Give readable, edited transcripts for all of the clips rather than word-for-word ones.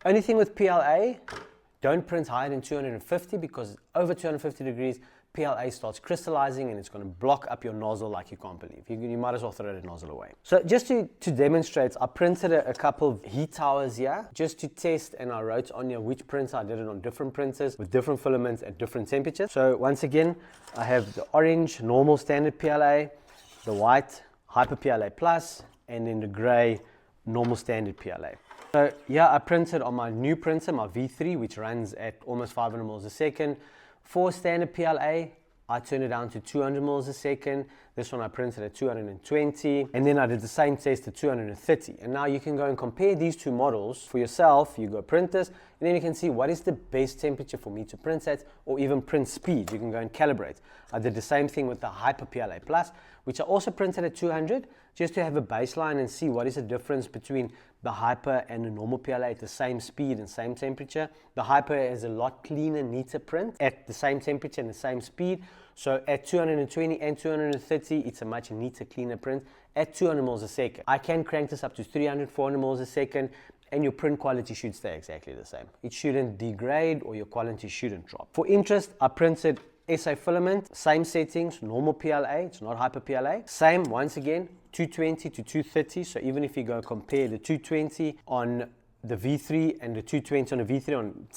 Only thing with PLA, don't print higher than 250 because over 250 degrees, PLA starts crystallizing and it's going to block up your nozzle like you can't believe. You might as well throw the nozzle away. So just to demonstrate, I printed a couple of heat towers here just to test, and I wrote on here which printer. I did it on different printers with different filaments at different temperatures. So once again, I have the orange normal standard PLA, the white Hyper PLA Plus, and then the gray normal standard PLA. So yeah, I printed on my new printer, my V3, which runs at almost 500 mils a second. For standard PLA, I turned it down to 200 mils a second. This one I printed at 220, and then I did the same test at 230. And now you can go and compare these two models for yourself. You go print this, and then you can see what is the best temperature for me to print at, or even print speed. You can go and calibrate. I did the same thing with the Hyper PLA Plus, which I also printed at 200, just to have a baseline and see what is the difference between the Hyper and the normal PLA at the same speed and same temperature. The Hyper is a lot cleaner, neater print at the same temperature and the same speed. So at 220 and 230, it's a much neater, cleaner print at 200 mils a second. I can crank this up to 300, 400 mils a second, and your print quality should stay exactly the same. It shouldn't degrade or your quality shouldn't drop. For interest, I printed SA Filament, same settings, normal PLA, it's not Hyper PLA. Same, once again, 220 to 230, so even if you go compare the 220 on the V3 and the 220 on the V3 on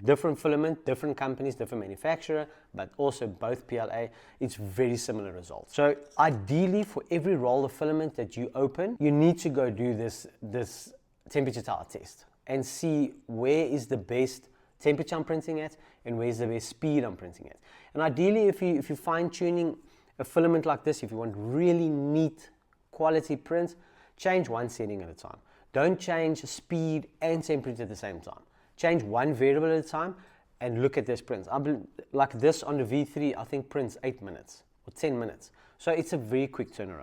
different filament, different companies, different manufacturer, but also both PLA, it's very similar results. So ideally, for every roll of filament that you open, you need to go do this temperature tower test and see where is the best temperature I'm printing at and where's the best speed I'm printing at. And ideally, if you're fine-tuning a filament like this, if you want really neat quality prints, change one setting at a time. Don't change speed and temperature at the same time. Change one variable at a time and look at this print. Like this on the V3, I think prints 8 minutes or 10 minutes. So it's a very quick turnaround.